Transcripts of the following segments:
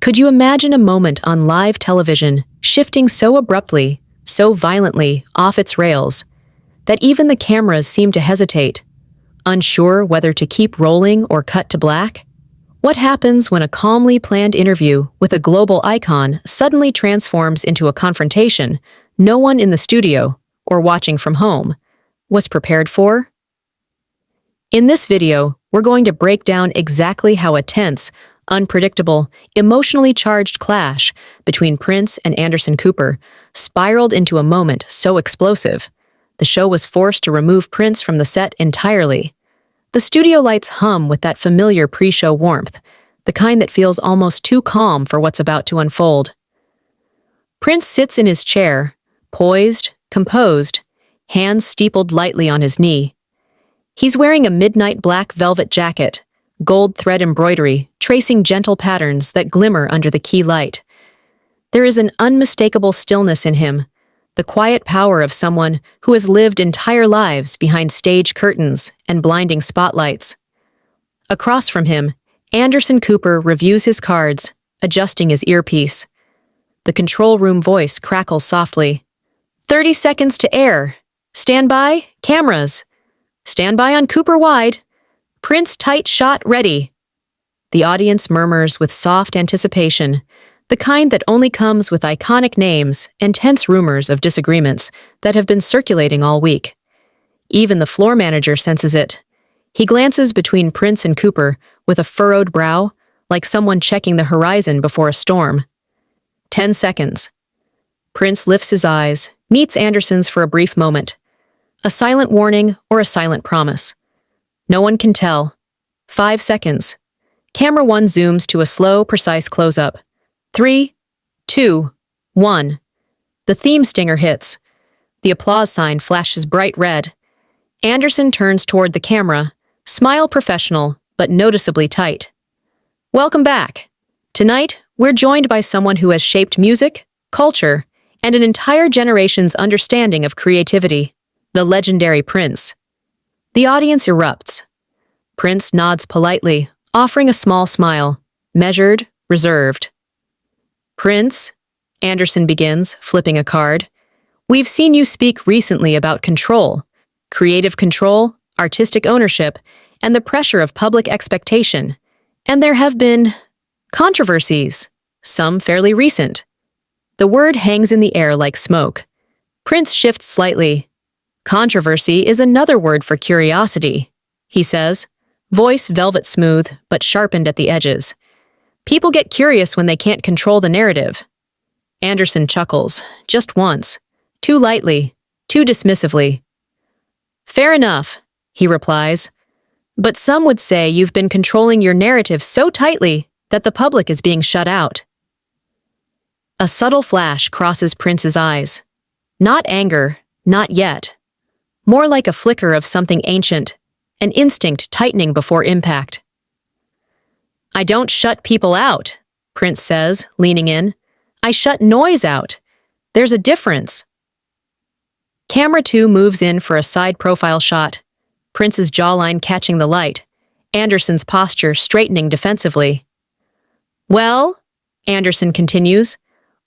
Could you imagine a moment on live television shifting so abruptly, so violently off its rails, that even the cameras seem to hesitate, unsure whether to keep rolling or cut to black? What happens when a calmly planned interview with a global icon suddenly transforms into a confrontation no one in the studio, or watching from home, was prepared for? In this video, we're going to break down exactly how a tense, unpredictable, emotionally charged clash between Prince and Anderson Cooper spiraled into a moment so explosive, the show was forced to remove Prince from the set entirely. The studio lights hum with that familiar pre-show warmth, the kind that feels almost too calm for what's about to unfold. Prince sits in his chair, poised, composed, hands steepled lightly on his knee. He's wearing a midnight black velvet jacket, gold thread embroidery tracing gentle patterns that glimmer under the key light. There is an unmistakable stillness in him, the quiet power of someone who has lived entire lives behind stage curtains and blinding spotlights. Across from him, Anderson Cooper reviews his cards, adjusting his earpiece. The control room voice crackles softly. 30 seconds to air. Stand by, cameras. Stand by on Cooper wide. Prince tight shot ready. The audience murmurs with soft anticipation, the kind that only comes with iconic names and tense rumors of disagreements that have been circulating all week. Even the floor manager senses it. He glances between Prince and Cooper with a furrowed brow, like someone checking the horizon before a storm. 10 seconds. Prince lifts his eyes, meets Anderson's for a brief moment. A silent warning or a silent promise. No one can tell. 5 seconds. Camera 1 zooms to a slow, precise close-up. 3, 2, 1. The theme stinger hits. The applause sign flashes bright red. Anderson turns toward the camera, smile professional, but noticeably tight. Welcome back. Tonight, we're joined by someone who has shaped music, culture, and an entire generation's understanding of creativity, the legendary Prince. The audience erupts. Prince nods politely, offering a small smile, measured, reserved. Prince, Anderson begins, flipping a card. We've seen you speak recently about control, creative control, artistic ownership, and the pressure of public expectation. And there have been controversies, some fairly recent. The word hangs in the air like smoke. Prince shifts slightly. Controversy is another word for curiosity, he says, voice velvet smooth but sharpened at the edges. People get curious when they can't control the narrative. Anderson chuckles, just once, too lightly, too dismissively. Fair enough, he replies, but some would say you've been controlling your narrative so tightly that the public is being shut out. A subtle flash crosses Prince's eyes. Not anger, not yet. More like a flicker of something ancient, an instinct tightening before impact. I don't shut people out, Prince says, leaning in. I shut noise out. There's a difference. Camera 2 moves in for a side profile shot, Prince's jawline catching the light, Anderson's posture straightening defensively. Well, Anderson continues,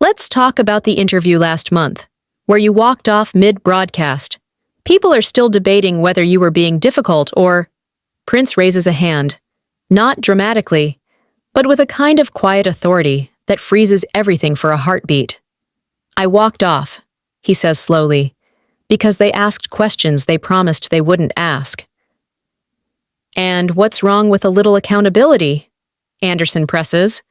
let's talk about the interview last month, where you walked off mid-broadcast. People are still debating whether you were being difficult or... Prince raises a hand, not dramatically, but with a kind of quiet authority that freezes everything for a heartbeat. I walked off, he says slowly, because they asked questions they promised they wouldn't ask. And what's wrong with a little accountability? Anderson presses.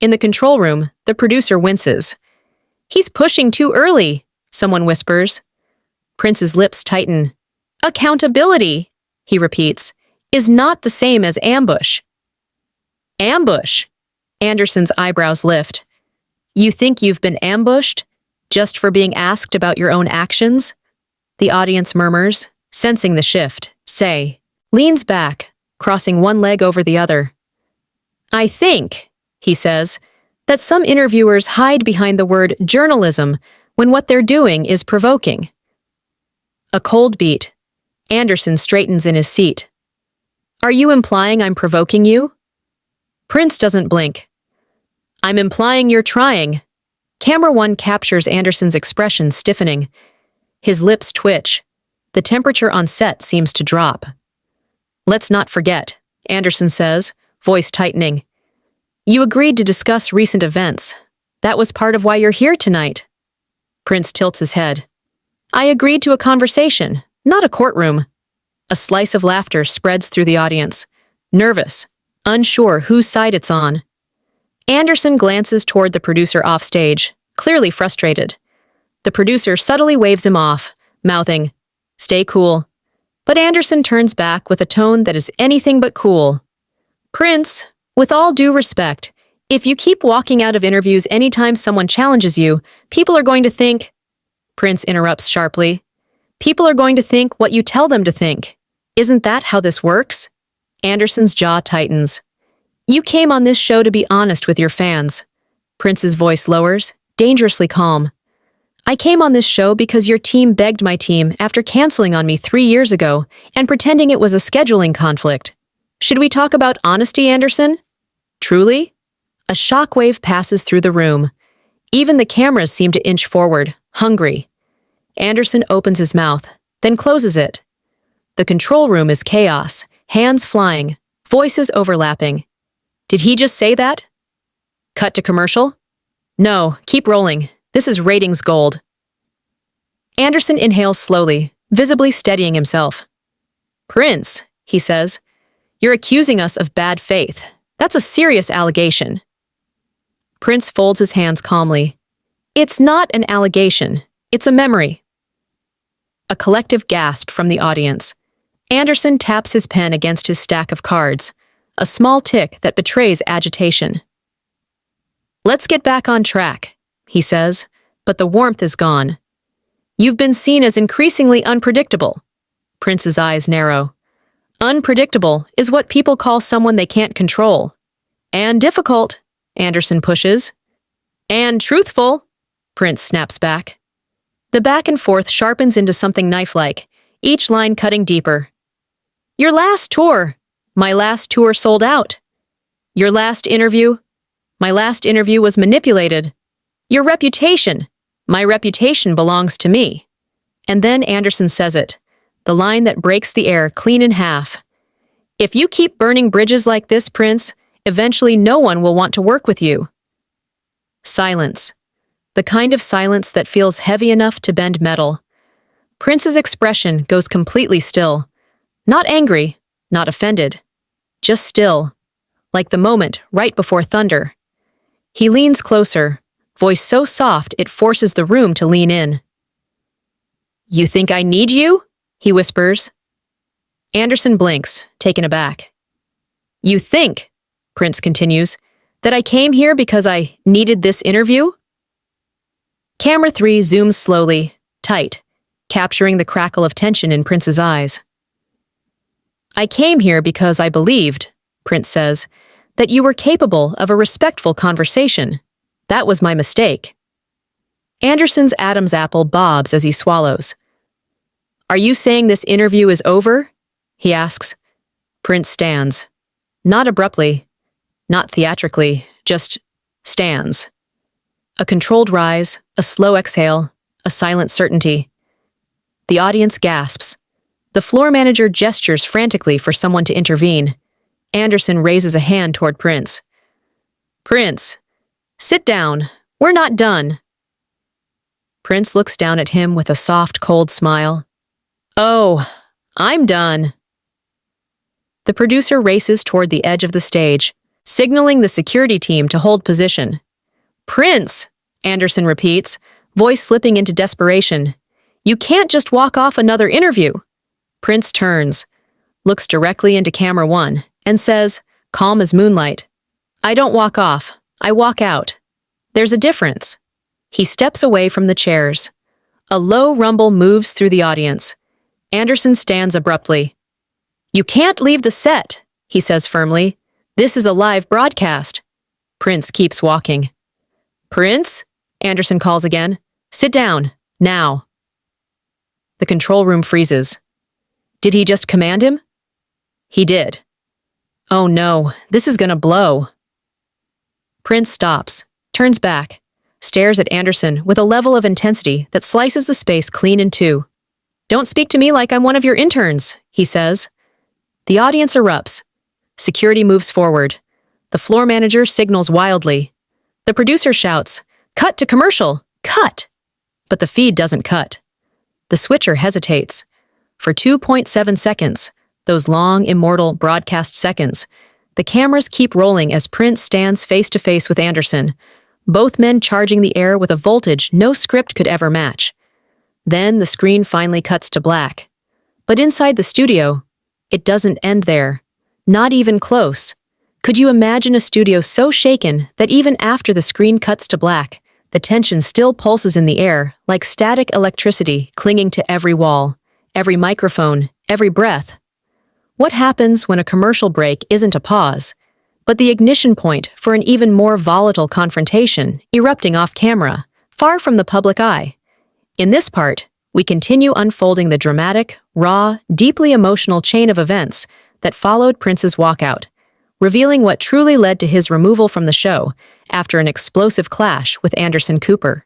In the control room, the producer winces. He's pushing too early, someone whispers. Prince's lips tighten. Accountability, he repeats, is not the same as ambush. Ambush? Anderson's eyebrows lift. You think you've been ambushed? Just for being asked about your own actions? The audience murmurs, sensing the shift, say, leans back, crossing one leg over the other. I think, he says, that some interviewers hide behind the word journalism when what they're doing is provoking. A cold beat. Anderson straightens in his seat. Are you implying I'm provoking you? Prince doesn't blink. I'm implying you're trying. Camera 1 captures Anderson's expression stiffening. His lips twitch. The temperature on set seems to drop. Let's not forget, Anderson says, voice tightening. You agreed to discuss recent events. That was part of why you're here tonight. Prince tilts his head. I agreed to a conversation, not a courtroom. A slice of laughter spreads through the audience. Nervous, unsure whose side it's on. Anderson glances toward the producer offstage, clearly frustrated. The producer subtly waves him off, mouthing, "Stay cool." But Anderson turns back with a tone that is anything but cool. Prince, with all due respect, if you keep walking out of interviews anytime someone challenges you, people are going to think— Prince interrupts sharply. People are going to think what you tell them to think. Isn't that how this works? Anderson's jaw tightens. You came on this show to be honest with your fans. Prince's voice lowers, dangerously calm. I came on this show because your team begged my team after canceling on me 3 years ago and pretending it was a scheduling conflict. Should we talk about honesty, Anderson? Truly? A shockwave passes through the room. Even the cameras seem to inch forward, hungry. Anderson opens his mouth, then closes it. The control room is chaos, hands flying, voices overlapping. Did he just say that? Cut to commercial? No, keep rolling. This is ratings gold. Anderson inhales slowly, visibly steadying himself. Prince, he says, you're accusing us of bad faith. That's a serious allegation. Prince folds his hands calmly. It's not an allegation. It's a memory. A collective gasp from the audience. Anderson taps his pen against his stack of cards, a small tick that betrays agitation. Let's get back on track, he says, but the warmth is gone. You've been seen as increasingly unpredictable. Prince's eyes narrow. Unpredictable is what people call someone they can't control. And difficult, Anderson pushes. And truthful, Prince snaps back. The back and forth sharpens into something knife-like, each line cutting deeper. Your last tour. My last tour sold out. Your last interview. My last interview was manipulated. Your reputation. My reputation belongs to me. And then Anderson says it, the line that breaks the air clean in half. If you keep burning bridges like this, Prince, eventually no one will want to work with you. Silence. The kind of silence that feels heavy enough to bend metal. Prince's expression goes completely still. Not angry, not offended. Just still, like the moment right before thunder. He leans closer, voice so soft it forces the room to lean in. You think I need you? He whispers. Anderson blinks, taken aback. You think, Prince continues, that I came here because I needed this interview? Camera 3 zooms slowly, tight, capturing the crackle of tension in Prince's eyes. I came here because I believed, Prince says, that you were capable of a respectful conversation. That was my mistake. Anderson's Adam's apple bobs as he swallows. Are you saying this interview is over? He asks. Prince stands. Not abruptly, not theatrically, just stands. A controlled rise, a slow exhale, a silent certainty. The audience gasps. The floor manager gestures frantically for someone to intervene. Anderson raises a hand toward Prince. Prince, sit down. We're not done. Prince looks down at him with a soft, cold smile. Oh, I'm done. The producer races toward the edge of the stage, signaling the security team to hold position. Prince, Anderson repeats, voice slipping into desperation. You can't just walk off another interview. Prince turns, looks directly into camera 1, and says, calm as moonlight, I don't walk off, I walk out. There's a difference. He steps away from the chairs. A low rumble moves through the audience. Anderson stands abruptly. You can't leave the set, he says firmly. This is a live broadcast. Prince keeps walking. Prince? Anderson calls again. Sit down, now. The control room freezes. Did he just command him? He did. Oh no, this is gonna blow. Prince stops, turns back, stares at Anderson with a level of intensity that slices the space clean in two. "Don't speak to me like I'm one of your interns," he says. The audience erupts. Security moves forward. The floor manager signals wildly. The producer shouts, "Cut to commercial! Cut!" But the feed doesn't cut. The switcher hesitates. For 2.7 seconds, those long, immortal broadcast seconds, the cameras keep rolling as Prince stands face to face with Anderson, both men charging the air with a voltage no script could ever match. Then the screen finally cuts to black. But inside the studio, it doesn't end there. Not even close. Could you imagine a studio so shaken that even after the screen cuts to black, the tension still pulses in the air like static electricity clinging to every wall, every microphone, every breath? What happens when a commercial break isn't a pause, but the ignition point for an even more volatile confrontation erupting off camera, far from the public eye? In this part, we continue unfolding the dramatic, raw, deeply emotional chain of events that followed Prince's walkout, revealing what truly led to his removal from the show after an explosive clash with Anderson Cooper.